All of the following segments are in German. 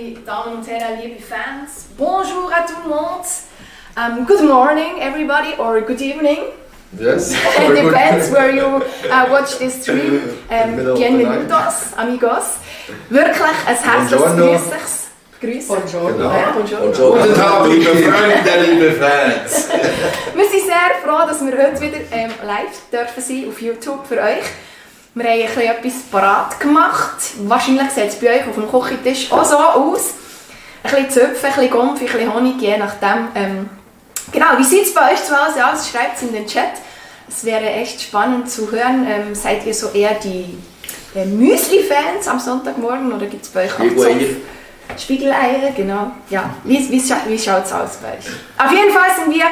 liebe Damen und Herren, liebe Fans. Bonjour à tout le monde. Good morning, everybody, or good evening. Yes. It depends where you watch this stream. Bienvenidos, amigos. Wirklich ein herzliches Grüß. Bonjour. Bonjour. Guten Tag, liebe Freunde, liebe Fans. Wir sind sehr froh, dass wir heute wieder live dürfen sein auf YouTube für euch. Wir haben etwas parat gemacht. Wahrscheinlich sieht es bei euch auf dem Küchentisch auch so aus. Ein bisschen Zöpfe, ein bisschen Gumpf, ein bisschen Honig, je nachdem. Genau, wie sieht es bei euch zu Hause aus? Schreibt es in den Chat. Es wäre echt spannend zu hören. Seid ihr so eher die Müsli-Fans am Sonntagmorgen oder gibt es bei euch auch Spiegeleier? Genau. Ja. Wie schaut es aus bei euch? Auf jeden Fall sind wir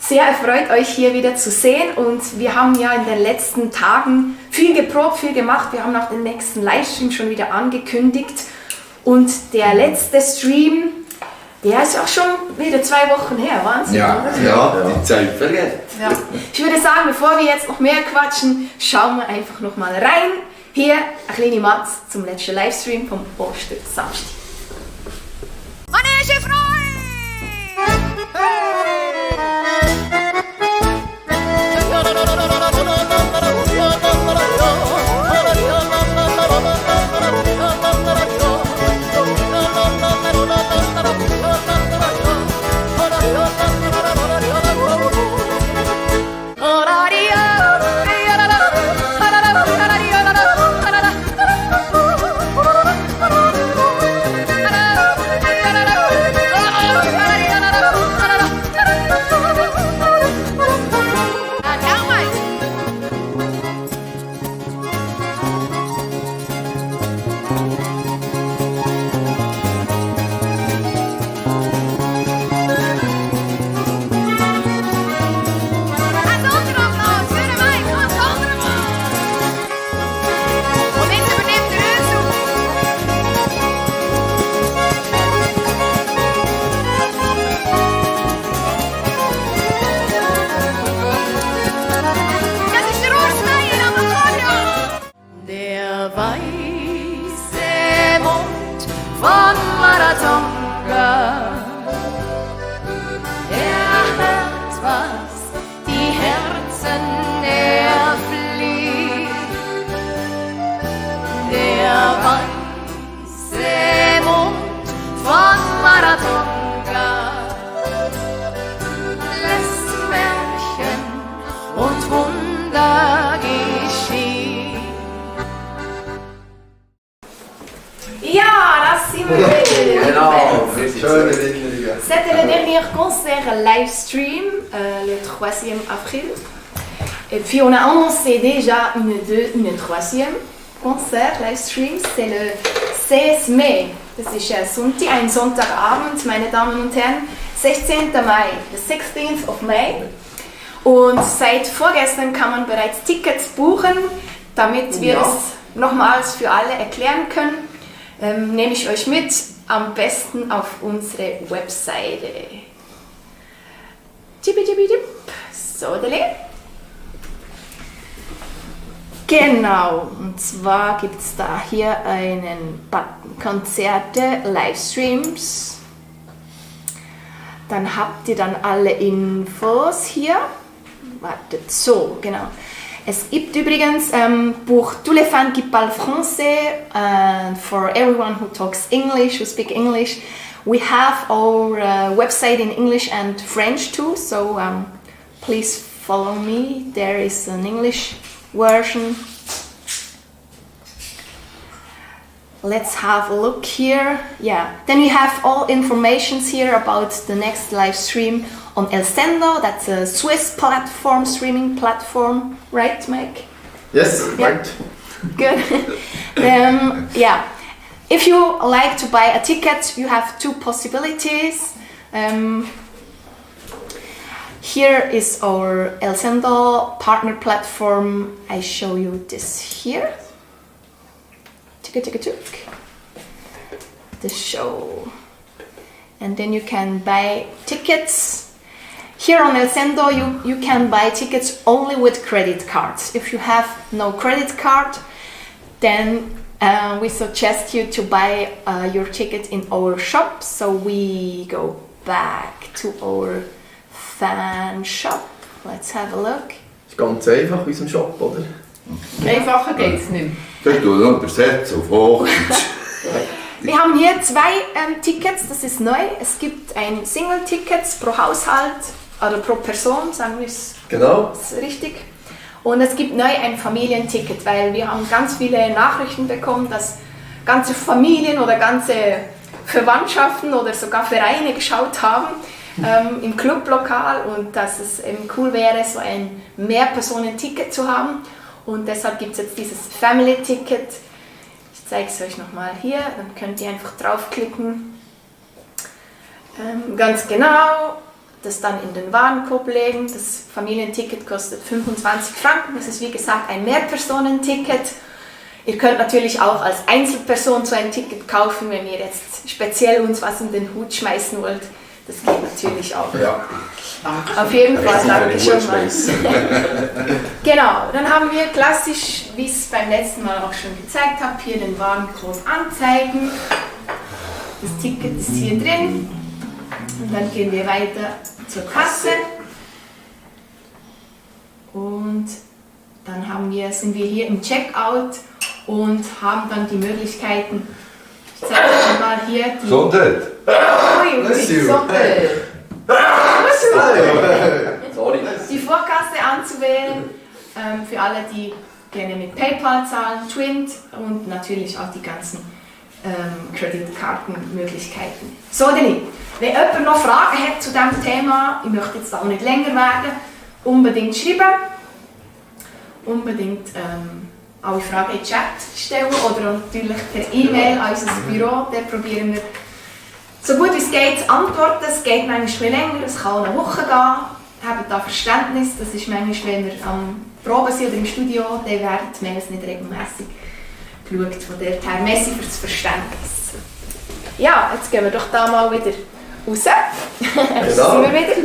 sehr erfreut, euch hier wieder zu sehen, und wir haben ja in den letzten Tagen viel geprobt, viel gemacht. Wir haben auch den nächsten Livestream schon wieder angekündigt, und der letzte Stream, der ist auch schon wieder 2 Wochen her, Wahnsinn, ja, oder? Ja, die Zeit vergeht. Ja. Ich würde sagen, bevor wir jetzt noch mehr quatschen, schauen wir einfach noch mal rein. Hier eine kleine Matz zum letzten Livestream vom Ostersamstag. Manege frei! C'était le dernier concert live stream, le 3e avril. Et puis on a annoncé déjà une 3e concert live stream, c'est le 16 Mai. Das ist ein Sonntagabend, meine Damen und Herren, 16. Mai, the 16th of May. Und seit vorgestern kann man bereits Tickets buchen, damit wir es nochmals für alle erklären können. Nehme ich euch mit, am besten auf unsere Webseite. So, genau, und zwar gibt es da hier einen Button Konzerte, Livestreams. Dann habt ihr dann alle Infos hier. Wartet, so, genau. Es gibt übrigens pour tous les fans qui parlent français and for everyone who talks English, who speak English, we have our website in English and French too, so please follow me. There is an English version. Let's have a look here. Yeah, then you have all informations here about the next live stream on El Sendo. That's a Swiss platform, streaming platform, right, Mike? Yes, right. Good. Yeah, if you like to buy a ticket, you have 2 possibilities. Here is our El Sendo partner platform. I show you this here. The show, and then you can buy tickets. Here on El Sendo you can buy tickets only with credit cards. If you have no credit card, then We suggest you to buy your ticket in our shop. So we go back to our fan shop. Let's have a look. Das ist ganz einfach in unserem Shop, oder? Einfacher geht es nicht mehr. Ich tue noch übersetzen auf Hochdeutsch. Wir haben hier 2 Tickets, das ist neu. Es gibt ein Single-Ticket pro Haushalt oder pro Person, sagen wir es Genau. richtig. Und es gibt neu ein Familienticket, weil wir haben ganz viele Nachrichten bekommen, dass ganze Familien oder ganze Verwandtschaften oder sogar Vereine geschaut haben im Clublokal und dass es eben cool wäre, so ein Mehrpersonen-Ticket zu haben. Und deshalb gibt es jetzt dieses Family-Ticket. Ich zeige es euch nochmal hier, dann könnt ihr einfach draufklicken. Ganz genau, das dann in den Warenkorb legen. Das Familienticket kostet 25 Franken. Das ist wie gesagt ein Mehrpersonenticket. Ihr könnt natürlich auch als Einzelperson so ein Ticket kaufen, wenn ihr jetzt speziell uns was in den Hut schmeißen wollt. Das geht natürlich auch. Ja. Auf jeden Fall, danke schon mal. Schmeißen. Genau, dann haben wir klassisch, wie ich es beim letzten Mal auch schon gezeigt habe, hier den Warenkorb anzeigen. Das Ticket ist hier drin. Und dann gehen wir weiter zur Kasse. Und dann sind wir hier im Checkout und haben dann die Möglichkeiten, ich zeige euch mal hier die... Gesundheit. Ui, Bless you. Sorry. die Vorkasse anzuwählen, für alle, die gerne mit PayPal zahlen, Twint und natürlich auch die ganzen Kreditkartenmöglichkeiten. So, Deli, wenn jemand noch Fragen hat zu diesem Thema, ich möchte jetzt auch nicht länger werden, unbedingt schreiben, unbedingt alle Fragen in den Chat stellen oder natürlich per E-Mail an unser Büro, da probieren wir so gut wie es geht zu antworten. Es geht manchmal länger, es kann auch eine Woche gehen. Habt da Verständnis, das ist manchmal, wenn wir am Proben sind oder im Studio, dann werden die Mails nicht regelmäßig geschaut. Von der her, merci für das Verständnis. Ja, jetzt gehen wir doch da mal wieder raus. Jetzt sind wir wieder.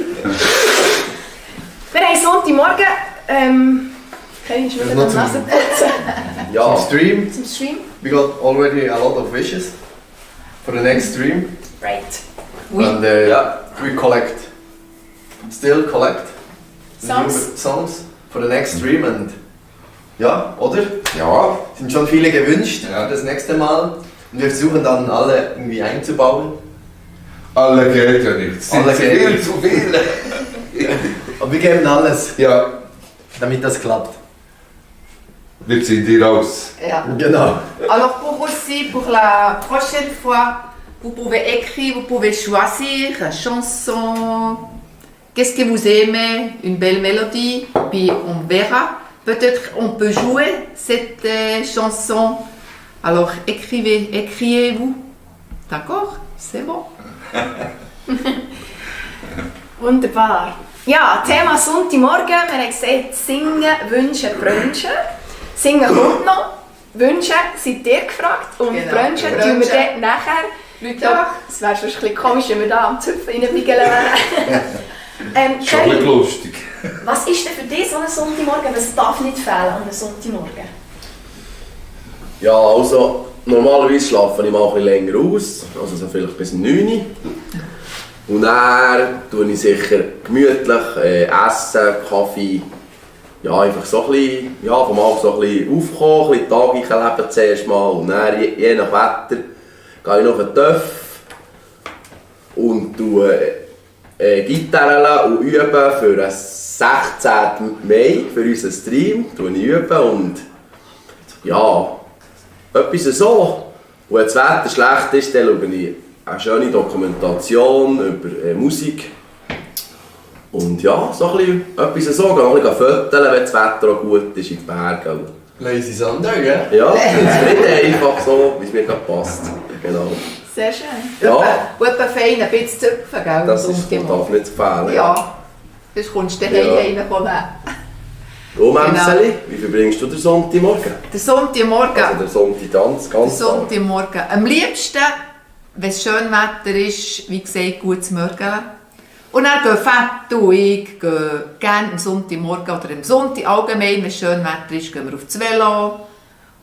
Wir haben Sonntagmorgen. Kannst du wieder die Nase putzen? Ja. Zum Stream. Zum Stream? We got already a lot of wishes for the next stream. Right. And we still collect Songs. new songs for the next stream. And ja, oder? Ja. Sind schon viele gewünscht Ja. das nächste Mal. Und wir versuchen dann alle irgendwie einzubauen. Alle geht ja nicht. Es sind Alle geht viel nicht. zu viele. Aber wir geben alles, Ja, damit das klappt. wir ziehen die raus. Ja. Genau. Alors pour aussi, pour la prochaine fois, vous pouvez écrire, vous pouvez choisir une chanson. Qu'est-ce que vous aimez? Une belle mélodie, puis on verra. Peut-être on peut jouer cette chanson. Alors écrivez-vous. D'accord? C'est bon. Wunderbar. Ja, Thema Sonntagmorgen. Wir haben gesagt, singen, wünschen, brunchen. Singen kommt noch. Wünschen seid ihr gefragt. Und Genau. brunchen tun wir Brunchen. dann nachher. Leute, Es wäre schon ein bisschen komisch, wenn wir da am Zupfen reinbiegeln wären. Schon ein bisschen lustig. Was ist denn für dich so ein Sonntagmorgen? Was darf nicht fehlen an einem Sonntagmorgen? Ja, also normalerweise schlafe ich mal ein bisschen länger aus, also so vielleicht bis 9 Uhr. Und dann tue ich sicher gemütlich essen, Kaffee, ja einfach so ein bisschen, ja, vom Abend so ein bisschen aufkommen, ein bisschen Tag einleben zuerst mal und dann je nach Wetter gehe ich noch auf den Töff und tue Gitarre und üben für den 16. Mai, für unseren Stream, tue ich üben und ja, etwas so. Und wenn das Wetter schlecht ist, dann schaue ich eine schöne Dokumentation über Musik. Und ja, so ein bisschen etwas so, gehe noch ein bisschen fotografieren, wenn das Wetter auch gut ist in den Bergen. Lazy Sunday, gell? Ja, das ist nicht einfach so, wie es mir gerade passt. Genau. Sehr schön. Ja, und etwa fein ein bisschen zupfen, gell? das ist, darf nicht zu fehlen. Ja, sonst kommst du Ja. daheim reinkommen. Du, Memseli, wie verbringst du den Sonntagmorgen? Der Sonntagmorgen. Also der Sonntag ganz Der Sonntagmorgen. Am liebsten, wenn es schön Wetter ist, wie gesagt, gut zu Morgen. Und dann gehen Fett und ich gehen gerne am Sonntagmorgen oder am Sonntag allgemein, wenn es schön Wetter ist, gehen wir auf das Velo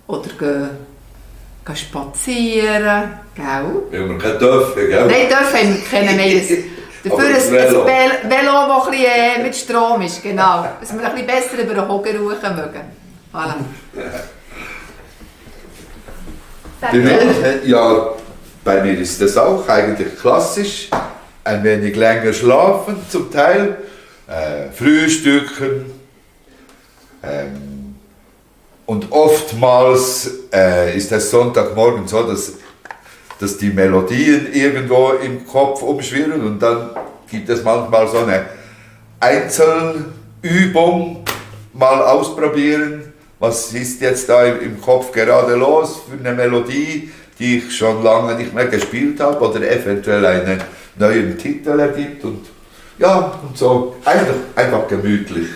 oder gehen gehen spazieren, gell? Weil wir keine dürfen, gell? Nein, dürfen haben wir keine mehr. Dafür Aber ein Velo. Velo, das ein bisschen mit Strom ist, genau. Dass wir ein bisschen besser über den Hocker ruhen mögen. Voilà. Bei mir, ja, bei mir ist das auch eigentlich klassisch. Ein wenig länger schlafen zum Teil, frühstücken. Und oftmals ist es Sonntagmorgen so, dass die Melodien irgendwo im Kopf umschwirren und dann gibt es manchmal so eine Einzelübung, mal ausprobieren, was ist jetzt da im Kopf gerade los für eine Melodie, die ich schon lange nicht mehr gespielt habe oder eventuell einen neuen Titel ergibt und ja, und so einfach gemütlich.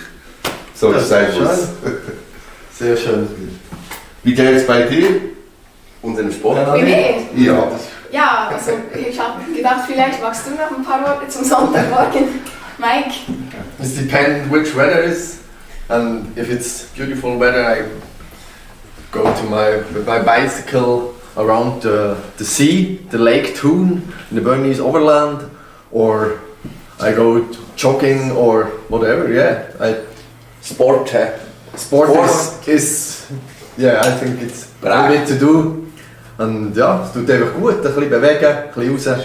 So Das ist sein schön. muss. Sehr schön. Wie geht's bei dir? Unseren Sport. Bei mir? Ja. Ja, also ich habe gedacht, vielleicht magst du noch ein paar Worte zum Sonntagmorgen. Mike? It depends which weather is, and if it's beautiful weather, I go to my bicycle around the sea, the Lake Thun, in the Bernese Overland, or I go jogging or whatever. Yeah, Sport, hä? sport Sport. is yeah, I think it's a Brav. bit to do, and ja, es tut einfach gut, ein bisschen bewegen, ein bisschen raus, a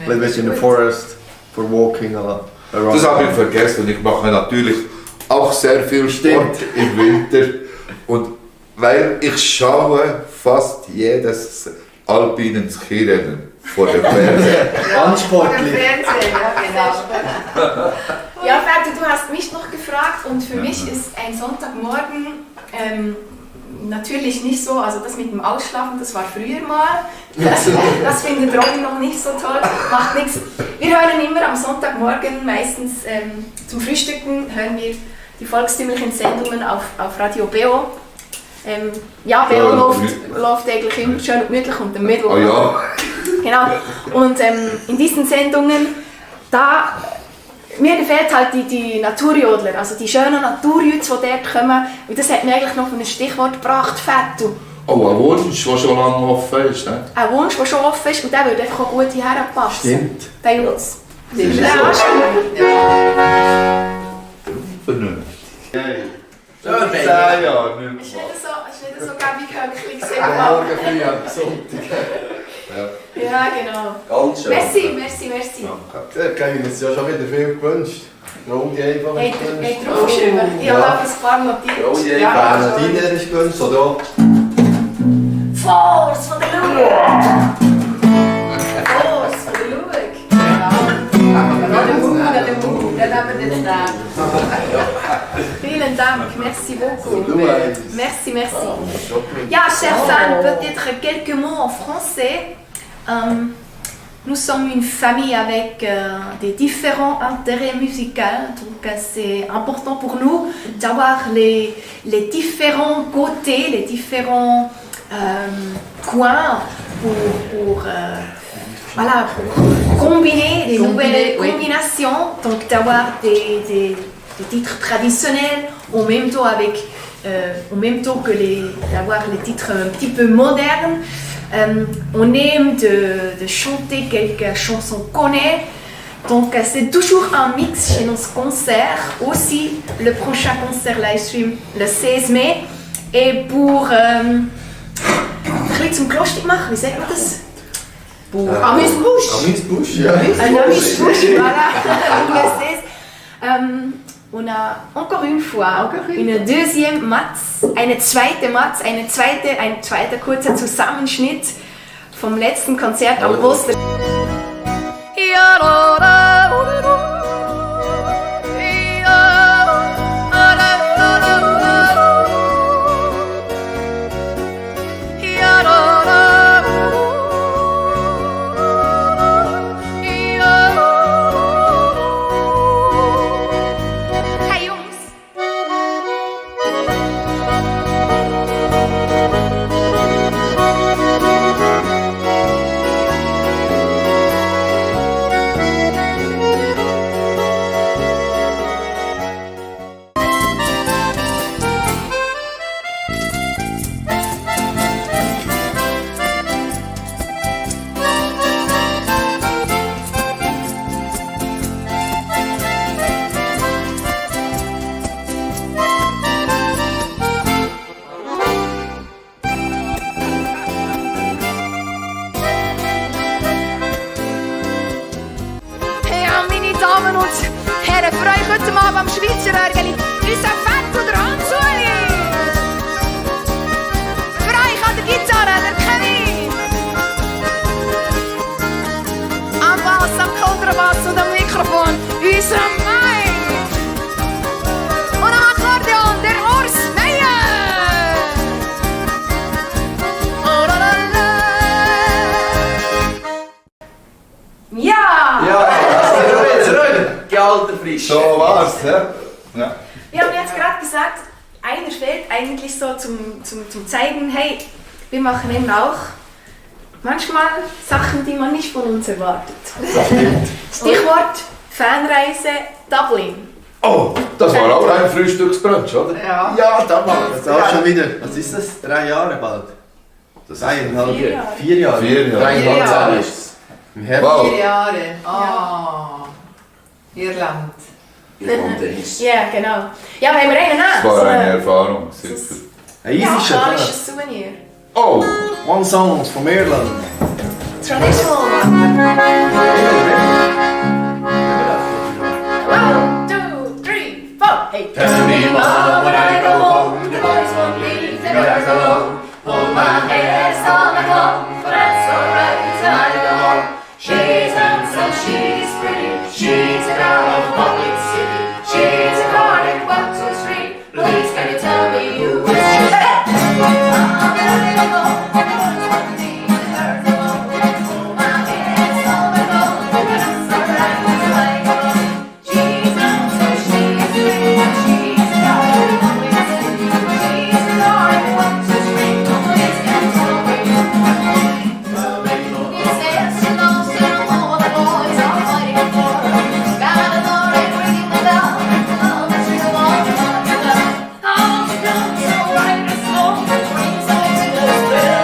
little bit in the forest for walking around. Das habe ich vergessen. Ich mache natürlich auch sehr viel Sport im Winter. Und weil ich schaue fast jedes alpinen Skirennen vor dem Fernseher. Ganz sportlich. Fernsehen, ja, genau. Ja, Ferdi, du hast mich noch gefragt und für mich ist ein Sonntagmorgen natürlich nicht so, also das mit dem Ausschlafen, das war früher mal. Das findet Robin noch nicht so toll, macht nichts. Wir hören immer am Sonntagmorgen, meistens zum Frühstücken, hören wir die volkstümlichen Sendungen auf Radio Beo. Ja, Beo läuft eigentlich immer schön und gemütlich und am Mittwoch. Ah ja. Genau. Und in diesen Sendungen, mir gefällt halt die Naturjodler, also die schönen Naturjüds, die dort kommen. Und das hat mir eigentlich noch ein Stichwort gebracht, Fettu. Oh, ein Wunsch, der schon lange offen ist. Ne? Ein Wunsch, der schon offen ist und der würde einfach auch gut hierher passen. Stimmt. Der Jutz. Das ist Ja, so. Vernünftig. Schön, Benny. Ja, ja, nicht Ist mehr. nicht so Gabi Köckli gesehen. Morgen früh am Sonntag. Ja, genau. Ganz schön. Merci. Da habe ich uns ja schon wieder viel gewünscht. Rodi einfach Hey, gewünscht. hey, draufgeschrieben. Ich habe einfach ein paar notiert. Rodi Ja. Bernardiner ist gewünscht, oder? Force von der Lueg. Force von der Lueg. Vielen Dank, merci beaucoup. Merci. Ja, chers fans, peut-être quelques mots en français. Nous sommes une famille avec des différents intérêts musicaux, donc c'est important pour nous d'avoir les différents côtés, les différents coins pour combiner des nouvelles combinations, donc d'avoir des titres traditionnels en même temps d'avoir les titres un petit peu modernes. On aime de chanter quelques chansons qu'on connaît. Donc c'est toujours un mix chez nos concerts. Aussi le prochain concert livestream le 16 mai. Et pour ein bisschen zum Kloster machen, wie sagt man das? Amuse-bouche. Amuse-bouche, ja. Un amuse-bouche, voilà. Le 16. On a encore une fois une deuxième Matz, eine zweite Matz, ein zweiter kurzer Zusammenschnitt vom letzten Konzert am Oster. Damen und Herren, für euch heute Abend am Schweizer Örgeli, unser Fett und der Hans-Uli. Für euch an der Gitarre, der Kevin. Am Bass, am Kontrabass und am Mikrofon, unser Mike. Und am Akkordeon, der Urs Meier. Oh, la, la, la. Ja! Ja, Gealter frisch. So war's, ja. Ja. Wir haben jetzt gerade gesagt, einer fehlt eigentlich so zum Zeigen, hey, wir machen eben auch manchmal Sachen, die man nicht von uns erwartet. Stichwort Fanreise Dublin. Oh, das war auch ein Frühstücksbrunch, oder? Ja. Ja, damals. Das ist auch schon wieder. Was ist das? 3 Jahre bald? Das 1,5 4 Jahre. 4 Jahre. 4 Jahre. 3,5 ist es. Im Herbst. Wow. 4 Jahre. Irland. Irlandaise. Ja, genau. Ja, aber haben wir einen Das war eine Erfahrung, sicher. Ein ja, easy spanisches Souvenir. Oh, One Song from Irland. Traditional. 1, 2, 3, 4. Hey. Tell me mama when I go home, the boys won't leave the girls alone. Hold my hair, all at home, but that's alright till I go home. She's handsome, she's pretty, she's a girl of public city. She's a Cardiff 1, 2, 3. Please can you tell me who is she? Mama, when I go home, the boys won't leave the girls alone. Hold my hair, all at home, but that's alright till I go home. She's handsome, she's pretty, she's a girl of public city. She's a Cardiff 1, 2, 3. Please can you tell me who is she? He says she loves to all the boys are fighting for her. Got a door and ringing the bell. Oh, but she don't want to talk about how she comes so right and slow. Brings her to the thrill.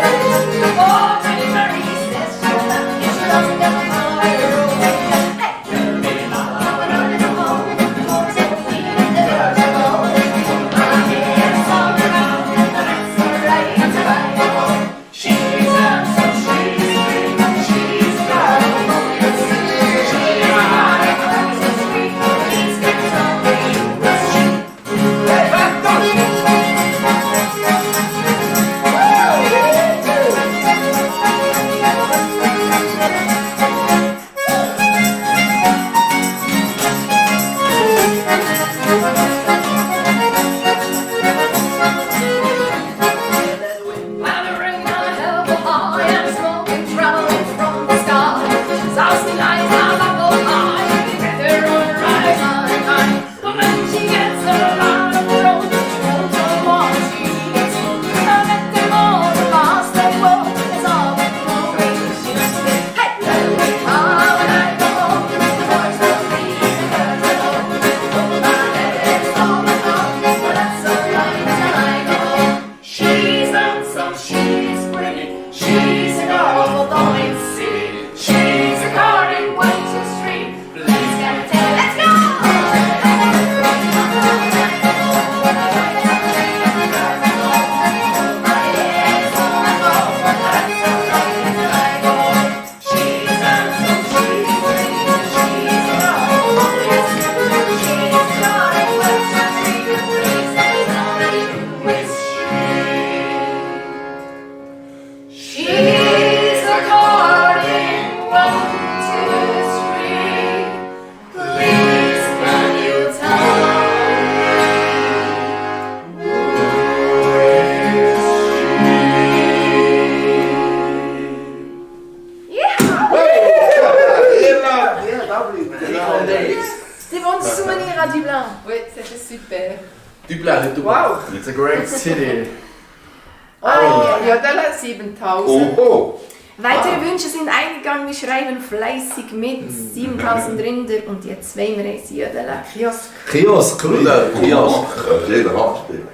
Oh, pretty Mary says she'll not if she doesn't get the fire room. Hey, tell me mama when I go home. The boys won't leave the girls alone. My hair's all around, but that's alright till I go home. She's handsome, she's pretty, she's a girl of public city. She's a heart across the street. Please can you tell me who is she? Hey, back up! Lathering on a hell of a high and smoking, traveling from the sky. She's asking eyes how I go high. Get her on a ride, high. But when she gets around the road, she won't know what she needs. I let them all the last they will. It's all but the moment she says, hey, tell me how when I go home. The boys will leave the girls alone. Hold my head, it's all alone. But that's alright till I go home. She's handsome, she's pretty, she's a girl of a going city. She's a Cardiff 1, 2, 3. Please can you tell? Let's go! She's handsome, she's pretty, she's a girl of a going city. She's a Cardiff 1, 2, 3. Please can you tell me who is she? She's a Cardiff 1, 2, 3. Please can you tell me C'est bon souvenir à Dublin. Oui, c'était super. Dublin, nicht Dublin. Wow. It's a great city. Oh, ja, da 7000. oh, Weitere Wünsche sind eingegangen, wir schreiben fleißig mit. 7000 Rinder und jetzt wollen wir es jödeln. Kiosk. Kiosk, cool. Kiosk. jeder Handspiel.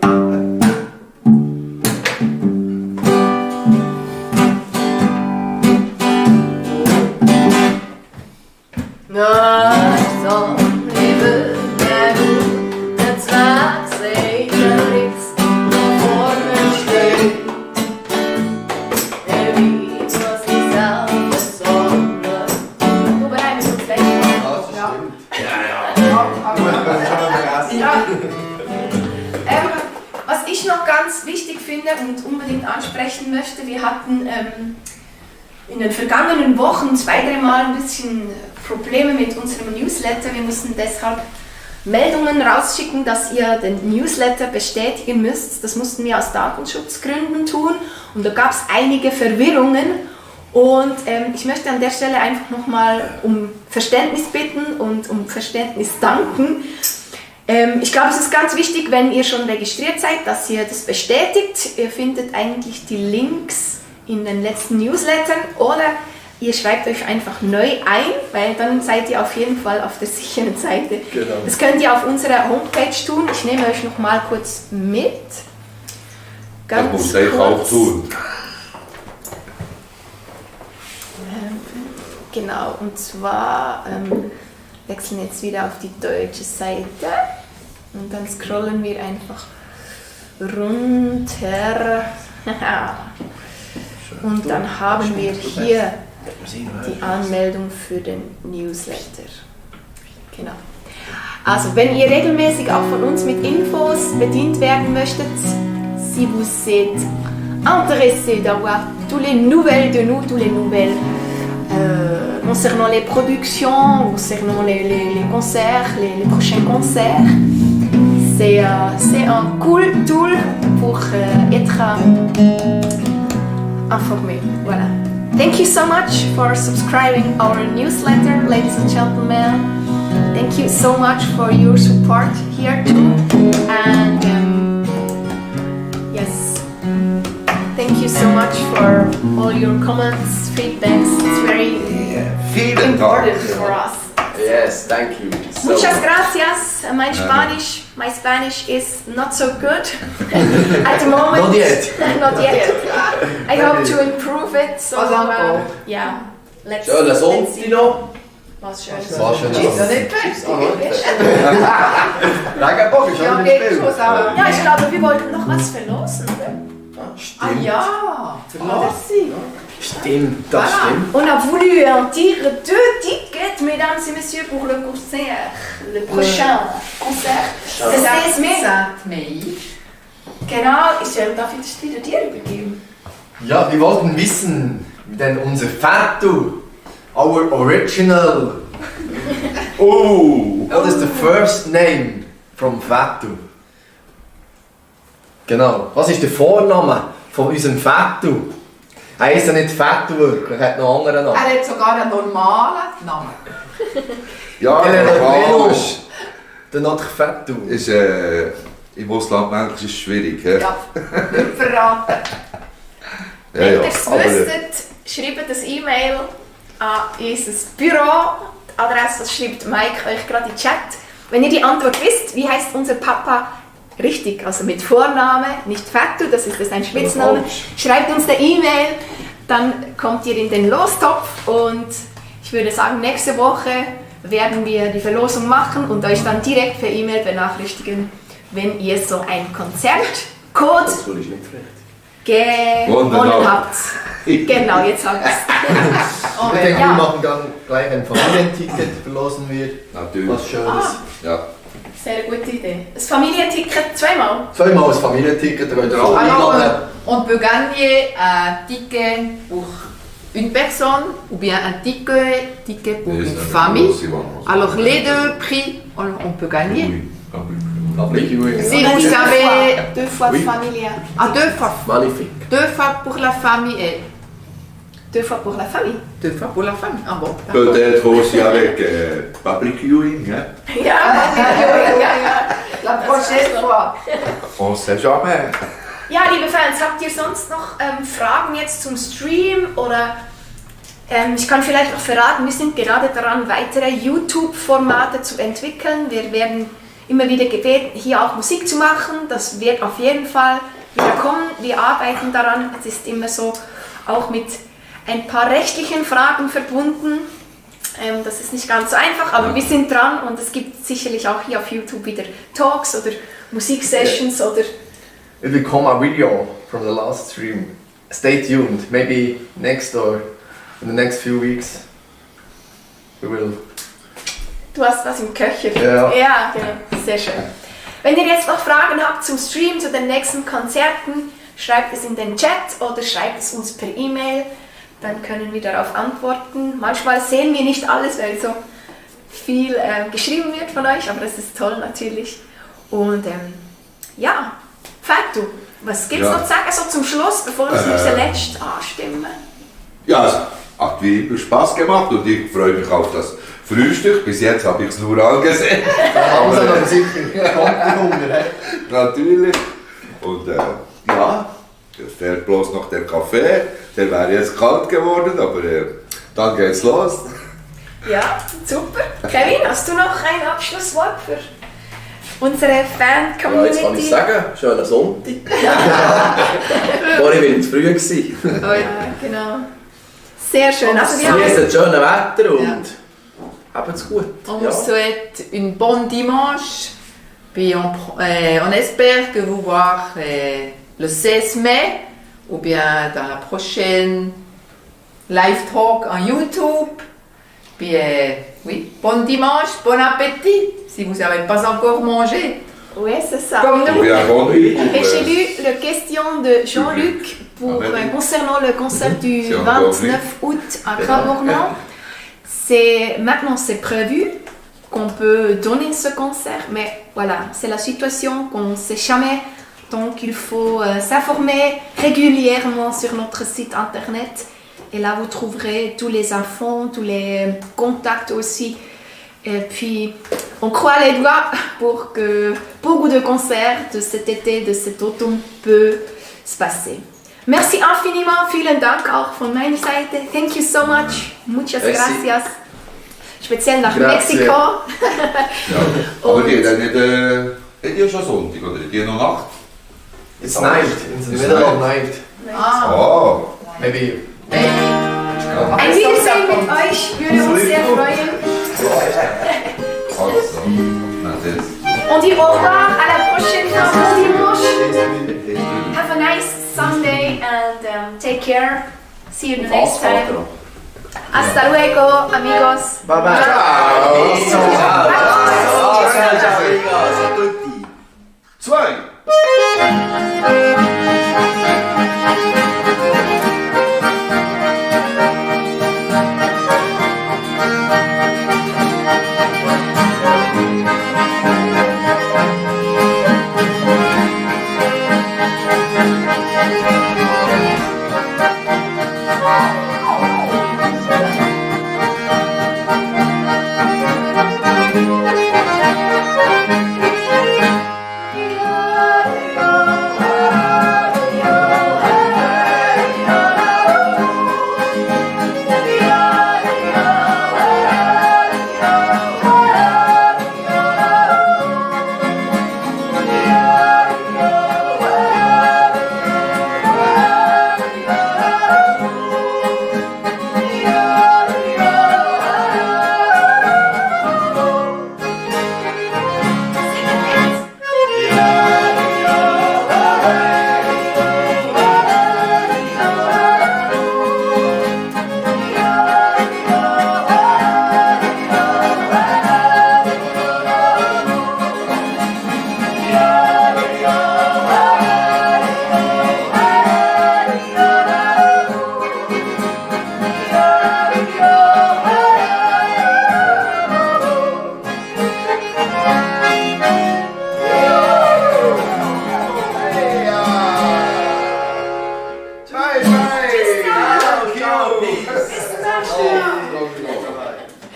Som lever där den slapp sig för riks och formen stöd. Det vet vad sin salve sommar. Då börjar vi med släkt. Ja, das stimmt. Ja, ja. Ja. Was ich noch ganz wichtig finde und unbedingt ansprechen möchte, wir hatten in den vergangenen Wochen 2-3 Mal ein bisschen Probleme mit unserem Newsletter. Wir mussten deshalb Meldungen rausschicken, dass ihr den Newsletter bestätigen müsst. Das mussten wir aus Datenschutzgründen tun und da gab es einige Verwirrungen. Und ich möchte an der Stelle einfach nochmal um Verständnis bitten und um Verständnis danken. Ich glaube, es ist ganz wichtig, wenn ihr schon registriert seid, dass ihr das bestätigt. Ihr findet eigentlich die Links in den letzten Newslettern oder ihr schreibt euch einfach neu ein, weil dann seid ihr auf jeden Fall auf der sicheren Seite. Genau. Das könnt ihr auf unserer Homepage tun. Ich nehme euch noch mal kurz mit. Das muss ich auch tun. Genau, und zwar wechseln jetzt wieder auf die deutsche Seite und dann scrollen wir einfach runter. Und dann haben wir hier die Anmeldung für den Newsletter. Genau. Also, wenn ihr regelmäßig auch von uns mit Infos bedient werden möchtet, si vous êtes intéressé d'avoir tous les nouvelles de nous, tous les nouvelles concernant les productions, concernant les concerts, les prochains concerts, c'est un cool tool pour être informé. Voilà. Thank you so much for subscribing our newsletter, ladies and gentlemen. Thank you so much for your support here too. And yes, thank you so much for all your comments, feedbacks. It's very Vielen important Dank. for us. Yes, thank you. So Muchas gracias. My Spanish is not so good at the moment. Not yet. Not yet. I hope to improve it. So Pas encore. yeah, let's schönen let's see. Sonntag noch. Was schönes. War schön. Ist ja nicht fertig. Regenbogen ist Ja, schon geht gespielt. schon, aber... Ja, ich glaube, wir wollten noch was verlosen. Ah ja, Merci. Stimmt, das Voilà. stimmt. On a voulu en tirer 2 tickets, mesdames et messieurs, pour le concert, le prochain concert. Das ist mir. 16. Mai. Genau, ich darf jetzt wieder dir übergeben. Ja, wir wollten wissen, wie denn unser Fatu, our original, what is the first name from Fatu? Genau, was ist der Vorname von unserem Fatu? Er ist ja nicht Fatu wirklich, er hat noch einen anderen Namen. Er hat sogar einen normalen Namen. Ja, Der Carlos Venus, der Not Fatu. ist im Ausland manchmal ist es schwierig. He? Ja, nicht verraten. Ja, Wenn ja. ihr es Aber, wüsstet, schreibt das E-Mail an unser Büro. Die Adresse schreibt Mike euch gerade in den Chat. Wenn ihr die Antwort wisst, wie heißt unser Papa richtig, also mit Vorname, nicht Fatu, das ist ein Spitzname, schreibt uns eine E-Mail, dann kommt ihr in den Lostopf und ich würde sagen, nächste Woche werden wir die Verlosung machen und euch dann direkt per E-Mail benachrichtigen, wenn ihr so einen Konzertcode Das will ich nicht vielleicht. gewonnen Wunderbar. habt. Genau, jetzt sag ich's. Oh, Ich denke, Ja. wir machen dann gleich ein Familienticket, verlosen wir. Natürlich. Was Schönes. Ja. Sehr gute Idee. Das Familienticket zweimal. Zweimal ein Familienticket, da könnt ihr alle Alors, einladen. on peut gagner un ticket pour une personne ou bien un ticket pour une famille. Alors, les deux prix, on peut gagner. Public viewing. Si On a vous dit avez deux fois Oui. familia. ah, deux fois pour la famille et Deux fois pour la famille. 2 fois pour la famille. Ah bon, d'accord. Peut-être aussi avec public viewing. Hein? Ja, La prochaine fois. On sait jamais. ja, liebe Fans, habt ihr sonst noch Fragen jetzt zum Stream oder ich kann vielleicht noch verraten, wir sind gerade daran, weitere YouTube-Formate zu entwickeln. Wir werden immer wieder gebeten, hier auch Musik zu machen. Das wird auf jeden Fall wieder kommen. Wir arbeiten daran. Es ist immer so auch mit ein paar rechtlichen Fragen verbunden. Das ist nicht ganz so einfach, aber wir sind dran und es gibt sicherlich auch hier auf YouTube wieder Talks oder Musiksessions oder... It will come a video from the last stream. Stay tuned. Maybe next or in the next few weeks we will. Du hast was im Köcher. Ja. Ja, genau. Sehr schön. Wenn ihr jetzt noch Fragen habt zum Stream, zu den nächsten Konzerten, schreibt es in den Chat oder schreibt es uns per E-Mail. Dann können wir darauf antworten. Manchmal sehen wir nicht alles, weil so viel geschrieben wird von euch, aber das ist toll natürlich. Und ja, Fatu, was gibt es noch zu sagen so zum Schluss, bevor wir unsere letzte anstimmen? Ja, es hat wie immer Spaß gemacht und ich freue mich auf das Frühstück. Bis jetzt habe ich es nur angesehen. Also dann sicher kommt Hunger. Natürlich. Und ja, es fehlt bloß noch der Kaffee. Der wäre jetzt kalt geworden, aber dann geht's los. Ja, super. Kevin, hast du noch ein Abschlusswort für unsere Ja, Fan-Community? jetzt kann ich sagen, schöner Sonntag. Vorhin war ich zu früh. gewesen. Oh ja, genau. Sehr schön. Also wir Hier ist haben ein schönes Wetter und habt's gut. On Ja. vous souhaite une bonne dimanche. Puis on espère que vous voir le 16 mai ou bien dans la prochaine live talk en YouTube. Puis oui, bon dimanche, bon appétit si vous n'avez pas encore mangé. oui, c'est ça. Comme nous. Bien bon. Et j'ai lu la question de Jean-Luc pour, concernant le concert du C'est encore 29 août à Grand-Bourgmont. Maintenant c'est prévu qu'on peut donner ce concert, mais voilà, c'est la situation qu'on ne sait jamais. Donc il faut s'informer régulièrement sur notre site internet. Et là, vous trouverez tous les infos, tous les contacts aussi. Et puis, on croise les doigts pour que beaucoup de concerts de cet été, de cet automne peut se passer. Merci infiniment, vielen Dank auch von meiner Seite. Thank you so much. Muchas Merci. gracias. Speziell nach Grazie. Mexiko. Ja. Aber die dann nicht, hat ja schon Sonntag, oder? Die noch Nacht? It's night, in the middle of night. Ah, Oh. Maybe. Ein Wiedersehen mit euch würde uns sehr freuen. Also. Na, das. On dit au revoir, à la prochaine fois, bon dimanche. Have a nice Sunday and take care. See you the next time. Hasta luego, amigos. Bye bye. Ciao. Ciao. Ciao. Ciao, amigos. A tutti. 2.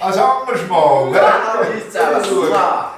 Als anders mal. Ciao, zusammen.